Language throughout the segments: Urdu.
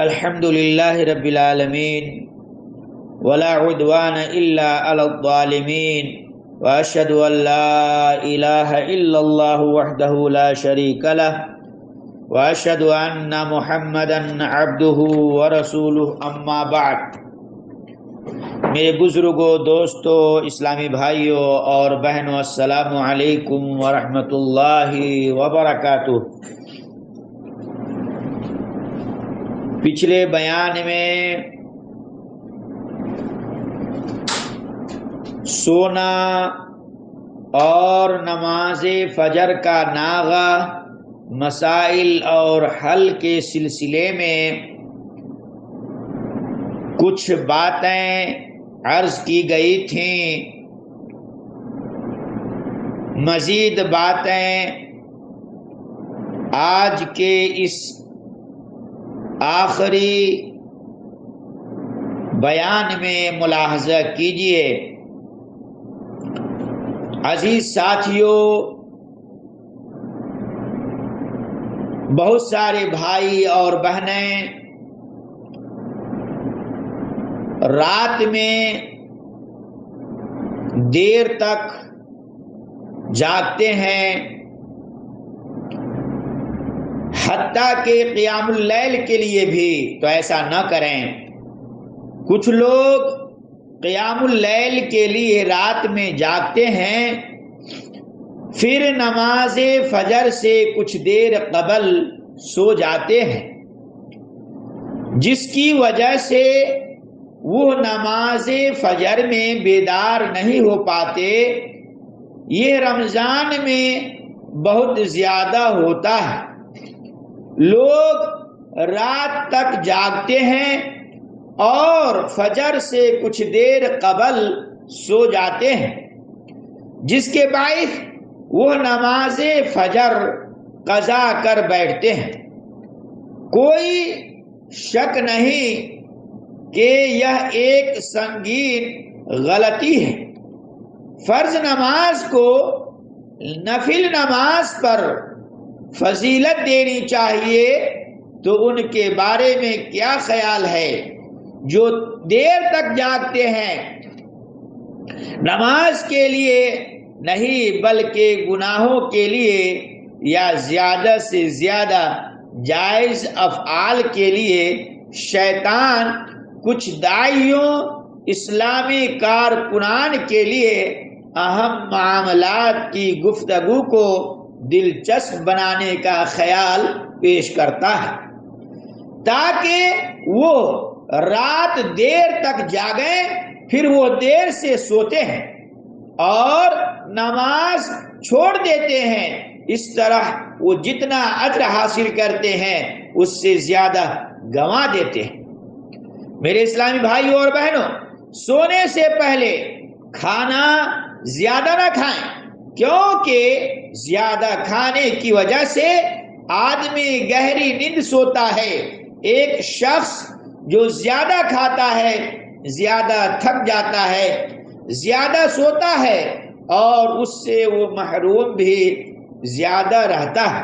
الحمد لله رب العالمين ولا عدوان إلا على الظالمين وأشهد أن لا إله إلا الله وحده لا شريك له وأشهد أن محمدا عبده ورسوله أما بعد۔ میرے بزرگوں، دوستوں، اسلامی بھائیوں اور بہنوں، السلام علیکم ورحمۃ اللہ وبرکاتہ۔ پچھلے بیان میں سونا اور نماز فجر کا ناغہ، مسائل اور حل کے سلسلے میں کچھ باتیں عرض کی گئی تھیں۔ مزید باتیں آج کے اس آخری بیان میں ملاحظہ کیجیے۔ عزیز ساتھیوں، بہت سارے بھائی اور بہنیں رات میں دیر تک جاگتے ہیں، حتیٰ کہ قیام اللیل کے لیے بھی تو ایسا نہ کریں۔ کچھ لوگ قیام اللیل کے لیے رات میں جاگتے ہیں، پھر نماز فجر سے کچھ دیر قبل سو جاتے ہیں، جس کی وجہ سے وہ نماز فجر میں بیدار نہیں ہو پاتے۔ یہ رمضان میں بہت زیادہ ہوتا ہے۔ لوگ رات تک جاگتے ہیں اور فجر سے کچھ دیر قبل سو جاتے ہیں، جس کے باعث وہ نماز فجر قضا کر بیٹھتے ہیں۔ کوئی شک نہیں کہ یہ ایک سنگین غلطی ہے۔ فرض نماز کو نفل نماز پر فضیلت دینی چاہیے، تو ان کے بارے میں کیا خیال ہے جو دیر تک جاگتے ہیں؟ نماز کے لیے نہیں بلکہ گناہوں کے لیے یا زیادہ سے زیادہ جائز افعال کے لیے شیطان کچھ داعیوں، اسلامی کارکنان کے لیے اہم معاملات کی گفتگو کو دلچسپ بنانے کا خیال پیش کرتا ہے، تاکہ وہ رات دیر تک جاگیں، پھر وہ دیر سے سوتے ہیں اور نماز چھوڑ دیتے ہیں۔ اس طرح وہ جتنا اجر حاصل کرتے ہیں اس سے زیادہ گنوا دیتے ہیں۔ میرے اسلامی بھائیوں اور بہنوں، سونے سے پہلے کھانا زیادہ نہ کھائیں، کیونکہ زیادہ کھانے کی وجہ سے آدمی گہری نیند سوتا ہے۔ ایک شخص جو زیادہ کھاتا ہے زیادہ تھک جاتا ہے، زیادہ سوتا ہے، اور اس سے وہ محروم بھی زیادہ رہتا ہے۔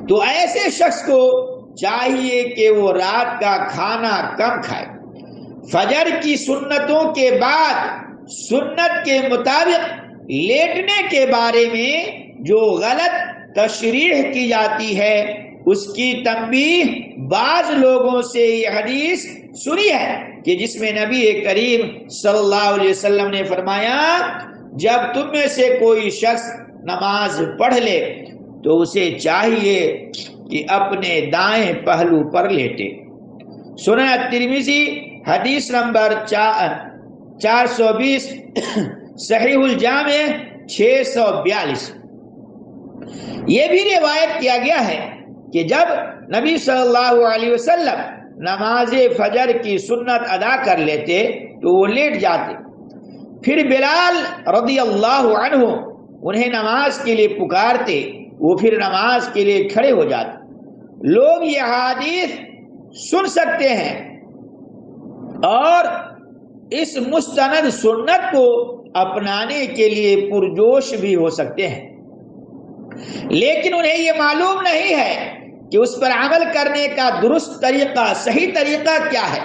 تو ایسے شخص کو چاہیے کہ وہ رات کا کھانا کم کھائے۔ فجر کی سنتوں کے بعد سنت کے مطابق لیٹنے کے بارے میں جو غلط تشریح کی جاتی ہے، اس کی تنبیہ بعض لوگوں سے یہ حدیث سنی ہے کہ جس میں نبی کریم صلی اللہ علیہ وسلم نے فرمایا، جب تم میں سے کوئی شخص نماز پڑھ لے تو اسے چاہیے کہ اپنے دائیں پہلو پر لیٹے۔ سنن ترمذی حدیث نمبر 420، صحیح الجامع 642۔ یہ بھی روایت کیا گیا ہے کہ جب نبی صلی اللہ علیہ وسلم نماز فجر کی سنت ادا کر لیتے تو وہ لیٹ جاتے، پھر بلال رضی اللہ عنہ انہیں نماز کے لیے پکارتے، وہ پھر نماز کے لیے کھڑے ہو جاتے۔ لوگ یہ حدیث سن سکتے ہیں اور اس مستند سنت کو اپنانے کے لیے پرجوش بھی ہو سکتے ہیں، لیکن انہیں یہ معلوم نہیں ہے کہ اس پر عمل کرنے کا درست طریقہ، صحیح طریقہ کیا ہے،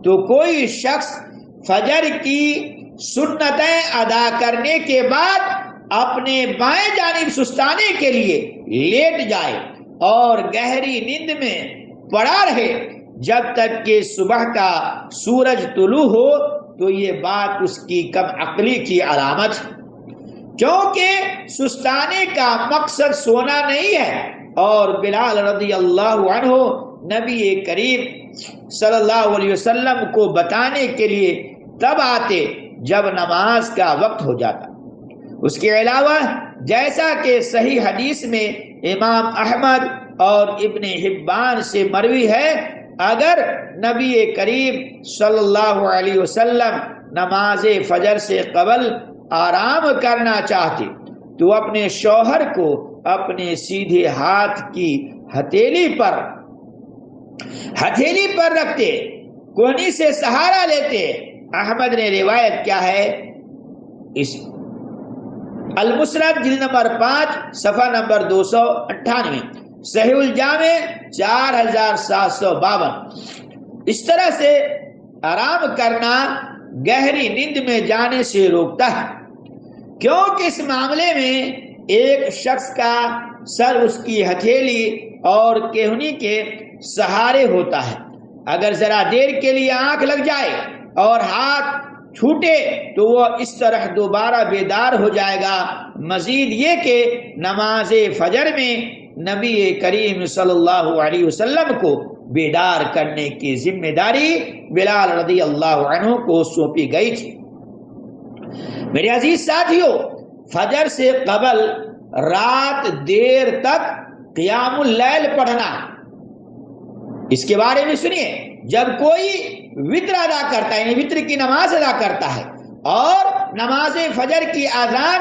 تو کوئی شخص فجر کی سنتیں ادا کرنے کے بعد اپنے بائیں جانب سستانے کے لیے لیٹ جائے اور گہری نیند میں پڑا رہے جب تک کہ صبح کا سورج طلوع ہو، تو یہ بات اس کی کم عقلی کی علامت ہے، کیونکہ سستانے کا مقصد سونا نہیں ہے۔ اور بلال رضی اللہ عنہ نبی کریم صلی اللہ علیہ وسلم کو بتانے کے لیے تب آتے جب نماز کا وقت ہو جاتا۔ اس کے علاوہ جیسا کہ صحیح حدیث میں امام احمد اور ابن حبان سے مروی ہے، اگر نبی کریم صلی اللہ علیہ وسلم نماز فجر سے قبل آرام کرنا چاہتے تو اپنے شوہر کو اپنے سیدھے ہاتھ کی ہتھیلی پر رکھتے، کوہنی سے سہارا لیتے۔ احمد نے روایت کیا ہے، اس المسند جلد نمبر 5 صفحہ نمبر 298، صحیح الجامع 4752۔ اس طرح سے آرام کرنا گہری نیند میں جانے سے روکتا ہے، کیونکہ اس معاملے میں ایک شخص کا سر اس کی ہتھیلی اور کہنی کے سہارے ہوتا ہے۔ اگر ذرا دیر کے لیے آنکھ لگ جائے اور ہاتھ چھوٹے تو وہ اس طرح دوبارہ بیدار ہو جائے گا۔ مزید یہ کہ نماز فجر میں نبی کریم صلی اللہ علیہ وسلم کو بیدار کرنے کی ذمہ داری بلال رضی اللہ عنہ کو سونپی گئی تھی۔ میرے عزیز ساتھیو، فجر سے قبل رات دیر تک قیام اللیل پڑھنا، اس کے بارے میں سنیے، جب کوئی وتر ادا کرتا ہے، یعنی وتر کی نماز ادا کرتا ہے اور نماز فجر کی اذان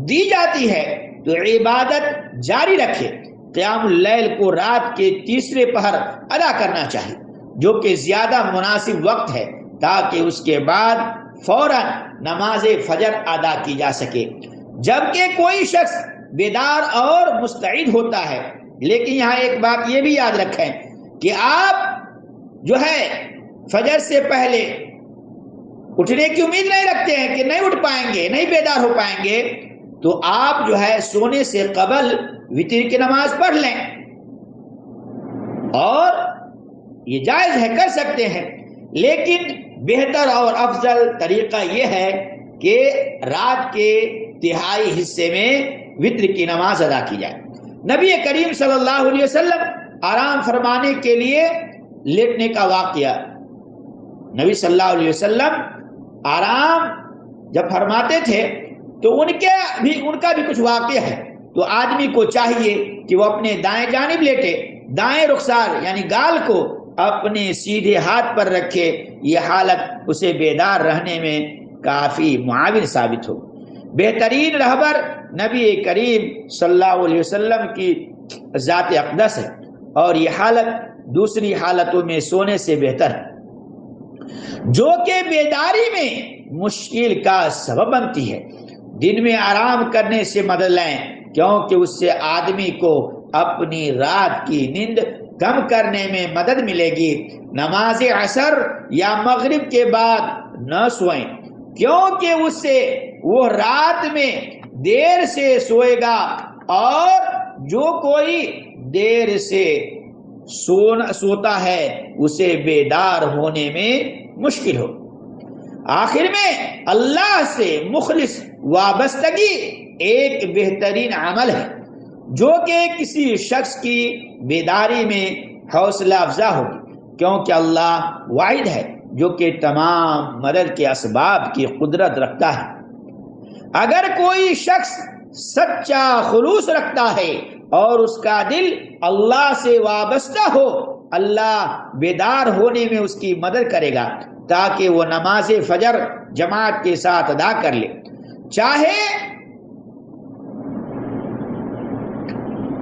دی جاتی ہے تو عبادت جاری رکھے۔ قیام اللیل کو رات کے تیسرے پہر ادا کرنا چاہیے، جو کہ زیادہ مناسب وقت ہے، تاکہ اس کے بعد فوراً نماز فجر ادا کی جا سکے۔ جبکہ کوئی شخص بیدار اور مستعد ہوتا ہے، لیکن یہاں ایک بات یہ بھی یاد رکھیں کہ آپ جو ہے فجر سے پہلے اٹھنے کی امید نہیں رکھتے ہیں کہ نہیں اٹھ پائیں گے، نہیں بیدار ہو پائیں گے، تو آپ جو ہے سونے سے قبل وتر کی نماز پڑھ لیں، اور یہ جائز ہے، کر سکتے ہیں، لیکن بہتر اور افضل طریقہ یہ ہے کہ رات کے تہائی حصے میں وتر کی نماز ادا کی جائے۔ نبی کریم صلی اللہ علیہ وسلم آرام فرمانے کے لیے لیٹنے کا واقعہ، نبی صلی اللہ علیہ وسلم آرام جب فرماتے تھے تو ان کا بھی کچھ واقعہ ہے۔ تو آدمی کو چاہیے کہ وہ اپنے دائیں جانب لیٹے، دائیں رخسار یعنی گال کو اپنے سیدھے ہاتھ پر رکھے، یہ حالت اسے بیدار رہنے میں کافی معاون ثابت ہو۔ بہترین رہبر نبی کریم صلی اللہ علیہ وسلم کی ذات اقدس ہے، اور یہ حالت دوسری حالتوں میں سونے سے بہتر ہے، جو کہ بیداری میں مشکل کا سبب بنتی ہے۔ دن میں آرام کرنے سے مدد لیں، کیونکہ اس سے آدمی کو اپنی رات کی نیند کم کرنے میں مدد ملے گی۔ نماز عصر یا مغرب کے بعد نہ سوئیں، کیونکہ اس سے وہ رات میں دیر سے سوئے گا، اور جو کوئی دیر سے سوتا ہے اسے بیدار ہونے میں مشکل ہو۔ آخر میں اللہ سے مخلص وابستگی ایک بہترین عمل ہے، جو کہ کسی شخص کی بیداری میں حوصلہ افزا ہوگی، کیونکہ اللہ واحد ہے جو کہ تمام مدد کے اسباب کی قدرت رکھتا ہے۔ اگر کوئی شخص سچا خلوص رکھتا ہے اور اس کا دل اللہ سے وابستہ ہو، اللہ بیدار ہونے میں اس کی مدد کرے گا تاکہ وہ نماز فجر جماعت کے ساتھ ادا کر لے۔ چاہے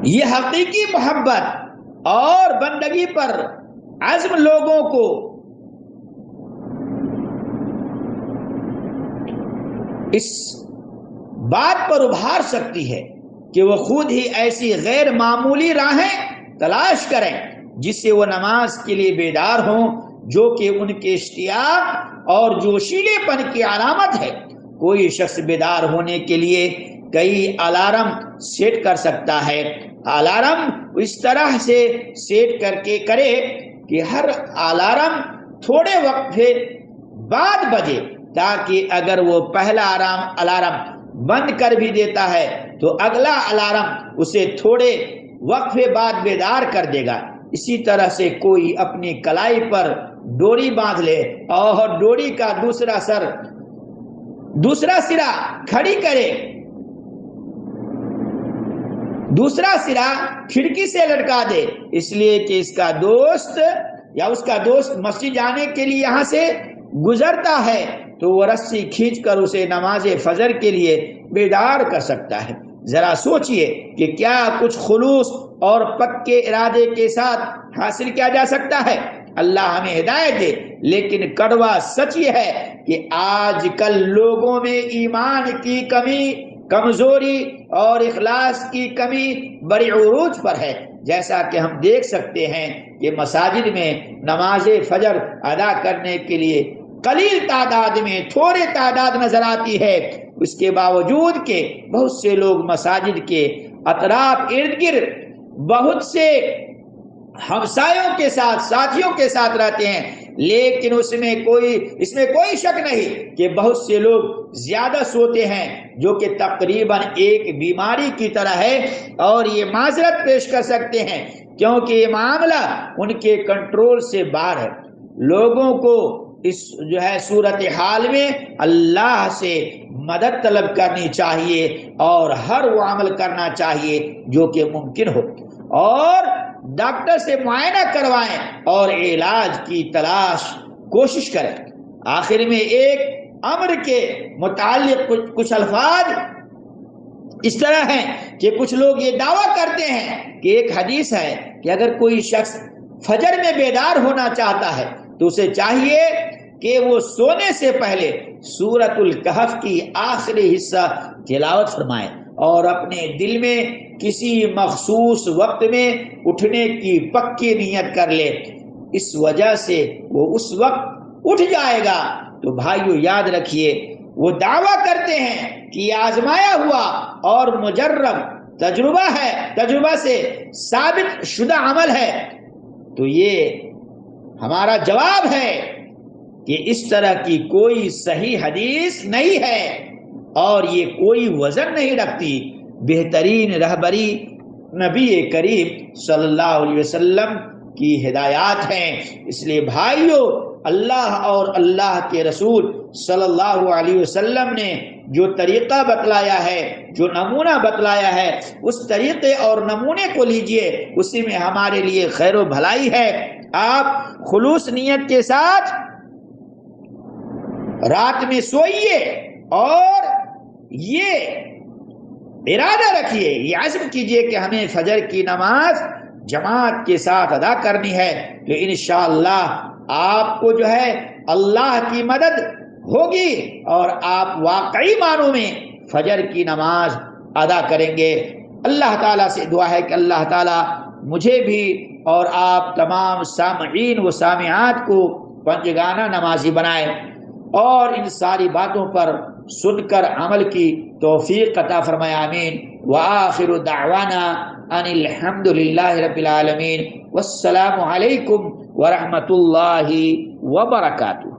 یہ حقیقی محبت اور بندگی پر عزم لوگوں کو اس بات پر ابھار سکتی ہے کہ وہ خود ہی ایسی غیر معمولی راہیں تلاش کریں جس سے وہ نماز کے لیے بیدار ہوں، جو کہ ان کے اشتیاق اور جوشیلے پن کی علامت ہے۔ کوئی شخص بیدار ہونے کے لیے کئی الارم سیٹ کر سکتا ہے۔ الارم اس طرح سے سیٹ کر کے کرے کہ ہر الارم تھوڑے وقت بعد بجے، تاکہ اگر وہ پہلا الارم بند کر بھی دیتا ہے تو اگلا الارم اسے تھوڑے وقفے بعد بیدار کر دے گا۔ اسی طرح سے کوئی اپنی کلائی پر ڈوری باندھ لے اور ڈوری کا دوسرا سرا کھڑی کرے، دوسرا سرا کھڑکی سے لٹکا دے، اس لیے کہ اس کا دوست مسجد جانے کے لیے یہاں سے گزرتا ہے، تو وہ رسی کھینچ کر اسے نماز فجر کے لیے بیدار کر سکتا ہے۔ ذرا سوچئے کہ کیا کچھ خلوص اور پکے ارادے کے ساتھ حاصل کیا جا سکتا ہے۔ اللہ ہمیں ہدایت دے، لیکن کڑوا سچ یہ ہے کہ آج کل لوگوں میں ایمان کی کمی، کمزوری اور اخلاص کی کمی بڑی عروج پر ہے۔ جیسا کہ ہم دیکھ سکتے ہیں کہ مساجد میں نماز فجر ادا کرنے کے لیے قلیل تعداد میں، تھوڑے تعداد نظر آتی ہے، اس کے باوجود کہ بہت سے لوگ مساجد کے اطراف ارد گرد بہت سے ہمسایوں کے ساتھ، ساتھیوں کے ساتھ رہتے ہیں، لیکن اس میں کوئی شک نہیں کہ بہت سے لوگ زیادہ سوتے ہیں، جو کہ تقریباً ایک بیماری کی طرح ہے، اور یہ معذرت پیش کر سکتے ہیں کیونکہ یہ معاملہ ان کے کنٹرول سے باہر ہے۔ لوگوں کو اس صورتحال میں اللہ سے مدد طلب کرنی چاہیے اور ہر وہ عمل کرنا چاہیے جو کہ ممکن ہو، اور ڈاکٹر سے معائنہ کروائیں اور علاج کی کوشش کریں۔ آخر میں ایک امر کے متعلق کچھ الفاظ اس طرح ہیں کہ کچھ لوگ یہ دعویٰ کرتے ہیں کہ ایک حدیث ہے کہ اگر کوئی شخص فجر میں بیدار ہونا چاہتا ہے تو اسے چاہیے کہ وہ سونے سے پہلے سورۃ الکہف کی آخری حصہ تلاوت فرمائے اور اپنے دل میں کسی مخصوص وقت میں اٹھنے کی پکی نیت کر لے، اس وجہ سے وہ اس وقت اٹھ جائے گا۔ تو بھائیو یاد رکھیے، وہ دعویٰ کرتے ہیں کہ یہ آزمایا ہوا اور مجرب تجربہ سے ثابت شدہ عمل ہے، تو یہ ہمارا جواب ہے کہ اس طرح کی کوئی صحیح حدیث نہیں ہے اور یہ کوئی وزن نہیں رکھتی۔ بہترین رہبری نبی کریم صلی اللہ علیہ وسلم کی ہدایات ہیں۔ اس لیے بھائیو، اللہ اور اللہ کے رسول صلی اللہ علیہ وسلم نے جو طریقہ بتلایا ہے، جو نمونہ بتلایا ہے، اس طریقے اور نمونے کو لیجئے، اسی میں ہمارے لیے خیر و بھلائی ہے۔ آپ خلوص نیت کے ساتھ رات میں سوئیے اور یہ ارادہ رکھیے، یہ عزم کیجئے کہ ہمیں فجر کی نماز جماعت کے ساتھ ادا کرنی ہے، تو انشاءاللہ آپ کو اللہ کی مدد ہوگی اور آپ واقعی معنوں میں فجر کی نماز ادا کریں گے۔ اللہ تعالیٰ سے دعا ہے کہ اللہ تعالیٰ مجھے بھی اور آپ تمام سامعین و سامعات کو پنجگانہ نمازی بنائے اور ان ساری باتوں پر سن کر عمل کی توفیق عطا فرمائے، آمین۔ وآخر دعوانا ان الحمد للہ رب العالمین، والسلام علیکم ورحمۃ اللہ وبرکاتہ۔